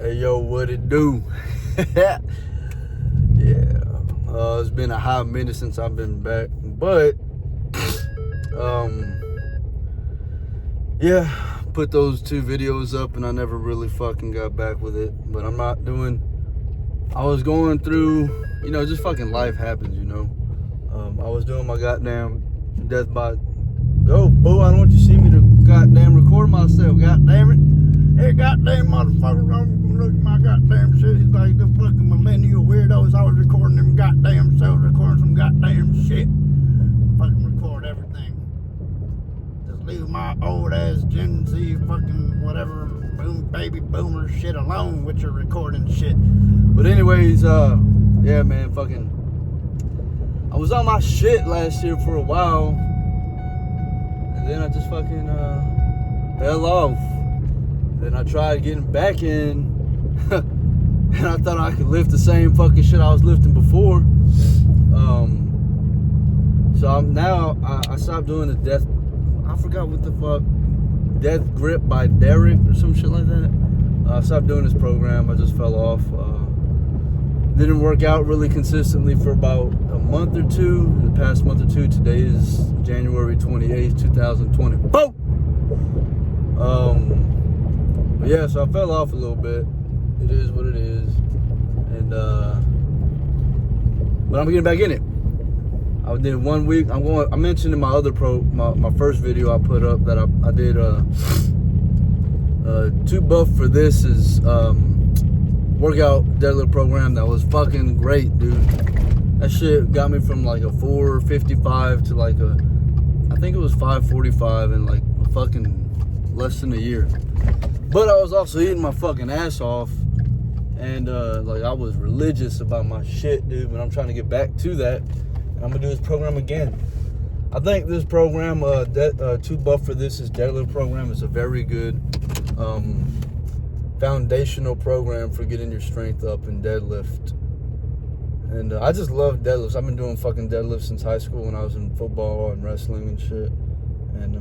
Hey yo, what it do? Yeah, it's been a hot minute since I've been back, but yeah, put those 2 videos up and I never really fucking got back with it. But I'm not doing. I was going through, just fucking life happens, I was doing my goddamn death by. Go, boo! I don't want you to see me to goddamn record myself. Goddamn it! Hey, goddamn motherfucker! Look at my goddamn shit. He's like the fucking millennial weirdos. I was recording them goddamn selves, recording some goddamn shit. Fucking record everything. Just leave my old ass Gen Z fucking whatever baby boomer shit alone with your recording shit. But anyways, yeah, man, fucking. I was on my shit last year for a while, and then I just fucking fell off. Then I tried getting back in. And I thought I could lift the same fucking shit I was lifting before. So I stopped doing the death. I forgot what the fuck. Death Grip by Derek or some shit like that. I stopped doing this program. I just fell off. Didn't work out really consistently for about a month or two. In the past month or two. Today is January 28th, 2020. Boom! But yeah, so I fell off a little bit. It is what it is, and but I'm getting back in it. I did 1 week. I mentioned in my other my first video I put up that I did TOOBUFF4THISSS workout deadlift program that was fucking great, dude. That shit got me from like a 455 to like I think it was 545 in like fucking less than a year. But I was also eating my fucking ass off. And like I was religious about my shit, dude. But I'm trying to get back to that. And I'm gonna do this program again. I think this program, TOOBUFF4THISSS deadlift program, is a very good foundational program for getting your strength up in deadlift. And I just love deadlifts. I've been doing fucking deadlifts since high school when I was in football and wrestling and shit. And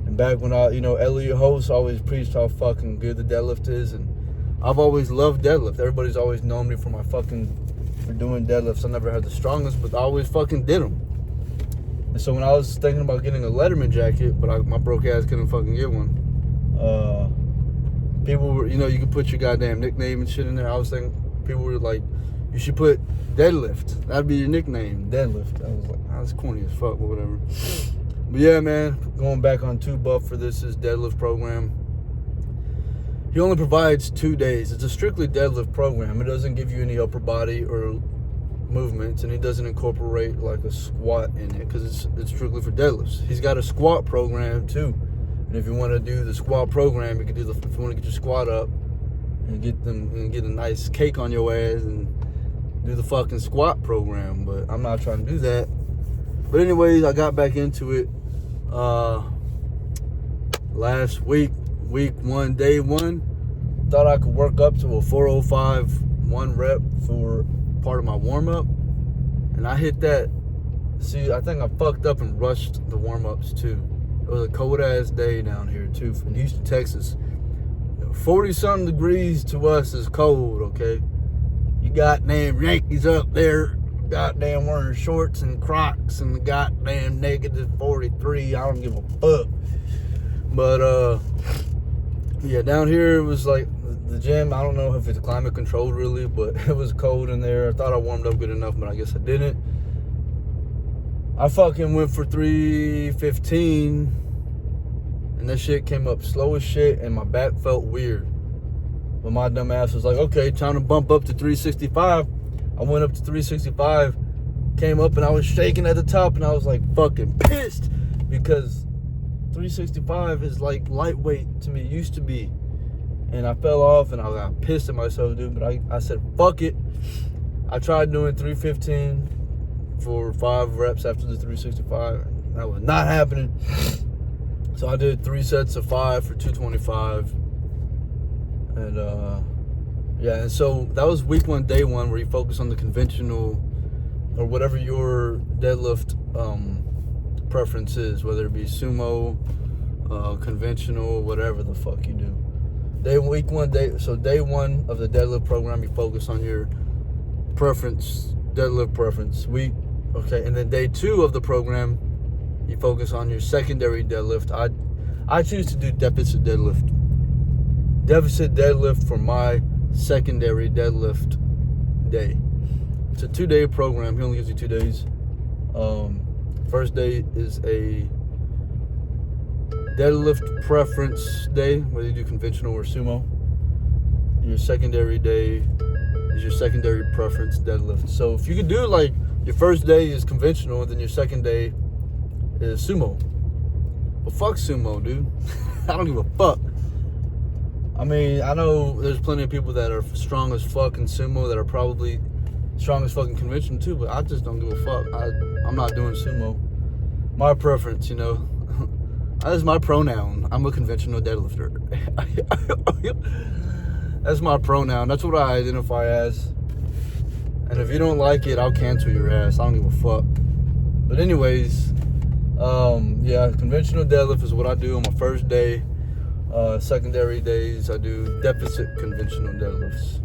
and back when Elliot Host always preached how fucking good the deadlift is, and I've always loved deadlift. Everybody's always known me for doing deadlifts. I never had the strongest, but I always fucking did them. And so when I was thinking about getting a Letterman jacket, but my broke ass couldn't fucking get one, people were, you could put your goddamn nickname and shit in there. I was thinking, people were like, you should put Deadlift. That'd be your nickname, Deadlift. I was like, that's corny as fuck, but whatever. But yeah, man, going back on TOOBUFF4THISSS deadlift program. He only provides 2 days. It's a strictly deadlift program. It doesn't give you any upper body or movements, and he doesn't incorporate like a squat in it because it's strictly for deadlifts. He's got a squat program too, and if you want to do the squat program, you can do if you want to get your squat up and get a nice cake on your ass and do the fucking squat program. But I'm not trying to do that. But anyways, I got back into it last week. Week 1, day 1, thought I could work up to a 405 1 rep for part of my warm-up, and I hit that. See, I think I fucked up and rushed the warm-ups too. It was a cold-ass day down here too in Houston, Texas. 40-something degrees to us is cold, okay? You goddamn Yankees up there goddamn wearing shorts and Crocs and goddamn -43. I don't give a fuck. But yeah, down here it was like the gym. I don't know if it's climate controlled really, but it was cold in there. I thought I warmed up good enough, but I guess I didn't. I fucking went for 315, and that shit came up slow as shit, and my back felt weird. But my dumb ass was like, okay, time to bump up to 365. I went up to 365, came up, and I was shaking at the top, and I was like fucking pissed because 365 is like lightweight to me, used to be. And I fell off and I got pissed at myself, dude. But I said, fuck it. I tried doing 315 for 5 reps after the 365. That was not happening. So I did 3 sets of 5 for 225. And yeah, and so that was week 1, day 1, where you focus on the conventional or whatever your deadlift preference is, whether it be sumo, conventional, whatever the fuck you do. week one day. So day one of the deadlift program, you focus on your preference, deadlift preference week. Okay, and then day two of the program, you focus on your secondary deadlift. I choose to do deficit deadlift. Deficit deadlift for my secondary deadlift day. It's a 2-day program. He only gives you 2 days. First day is a deadlift preference day, whether you do conventional or sumo. Your secondary day is your secondary preference deadlift. So if you could do like your first day is conventional and then your second day is sumo. But fuck sumo, dude. I don't give a fuck. I mean, I know there's plenty of people that are strong as fuck in sumo that are probably strong as fucking conventional too, but I just don't give a fuck. I'm not doing sumo. My preference, you know. That's my pronoun. I'm a conventional deadlifter. That's my pronoun. That's what I identify as. And if you don't like it, I'll cancel your ass. I don't give a fuck. But anyways, yeah, conventional deadlift is what I do on my first day. Secondary days, I do deficit conventional deadlifts.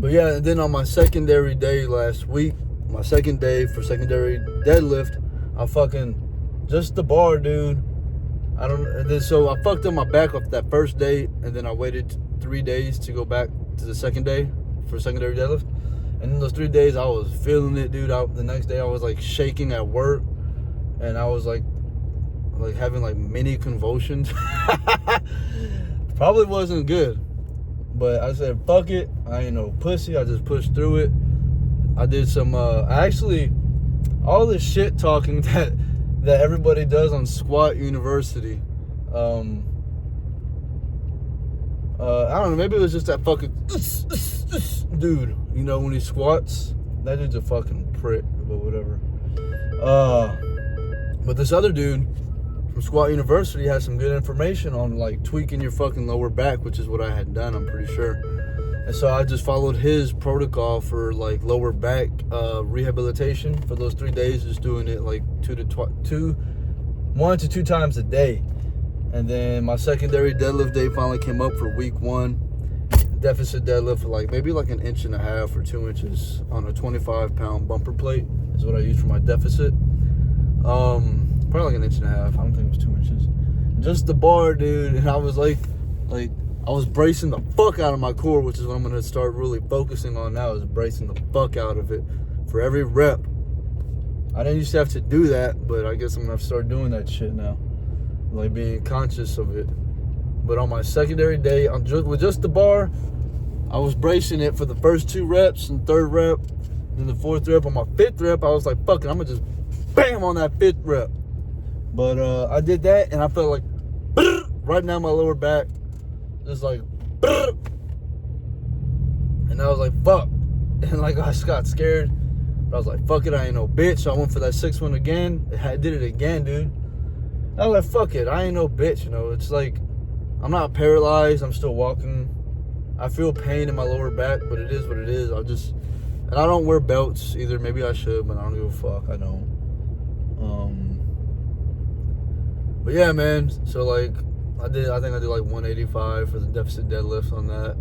But yeah, and then on my secondary day last week, my second day for secondary deadlift, I fucking just the bar, dude. And then so I fucked up my back off that first day, and then I waited 3 days to go back to the second day for secondary deadlift. And in those 3 days, I was feeling it, dude. The next day, I was like shaking at work, and I was like having like mini convulsions. Probably wasn't good, but I said fuck it. I ain't no pussy. I just pushed through it. I did some actually all this shit talking that everybody does on Squat University. I don't know, maybe it was just that fucking dude, you know, when he squats. That dude's a fucking prick, but whatever. But this other dude from Squat University has some good information on like tweaking your fucking lower back, which is what I had done, I'm pretty sure. And so I just followed his protocol for like lower back rehabilitation for those 3 days, just doing it like 1 to 2 times a day. And then my secondary deadlift day finally came up for week one. Deficit deadlift for like maybe like 1.5 inches or 2 inches on a 25-pound bumper plate is what I use for my deficit. Probably like 1.5 inches. I don't think it was 2 inches. Just the bar, dude. And I was like I was bracing the fuck out of my core, which is what I'm gonna start really focusing on now, is bracing the fuck out of it for every rep. I didn't used to have to do that, but I guess I'm gonna have to start doing that shit now, like being conscious of it. But on my secondary day, with just the bar, I was bracing it for the first 2 reps and 3rd rep, then the 4th rep. On my 5th rep, I was like, fuck it, I'm gonna just bam on that 5th rep. But I did that, and I felt like right now my lower back, just like, and I was like, fuck. And like, I just got scared. But I was like, fuck it, I ain't no bitch. So I went for that 6th one again. I did it again, dude. I was like, fuck it, I ain't no bitch, you know. It's like, I'm not paralyzed, I'm still walking. I feel pain in my lower back, but it is what it is. And I don't wear belts either. Maybe I should, but I don't give a fuck, I don't. But yeah, man, so like, I think I did like 185 for the deficit deadlift on that.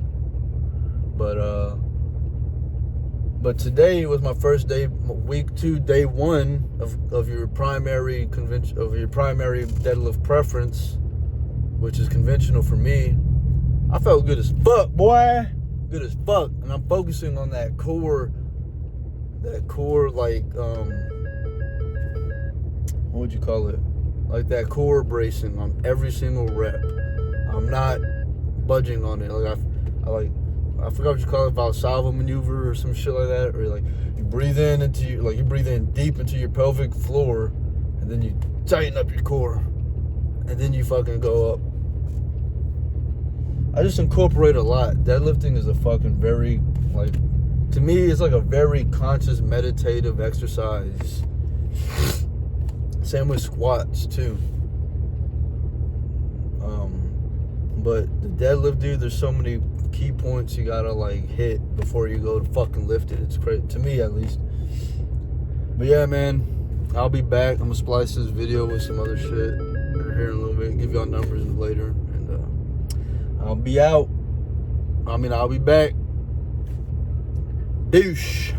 But today was my first day, week 2, day 1 of your primary deadlift preference, which is conventional for me. I felt good as fuck, boy. Good as fuck. And I'm focusing on that core like what would you call it? Like that core bracing on every single rep. I'm not budging on it. Like I forgot what you call it, Valsalva maneuver or some shit like that. Or like you breathe in deep into your pelvic floor, and then you tighten up your core, and then you fucking go up. I just incorporate a lot. Deadlifting is a fucking very, like, to me, it's like a very conscious meditative exercise. Same with squats too. But the deadlift, dude, there's so many key points you gotta like hit before you go to fucking lift it. It's crazy, to me at least. But yeah, man, I'll be back. I'm gonna splice this video with some other shit. here in a little bit. Give y'all numbers later. And I'll be out. I'll be back. Douche.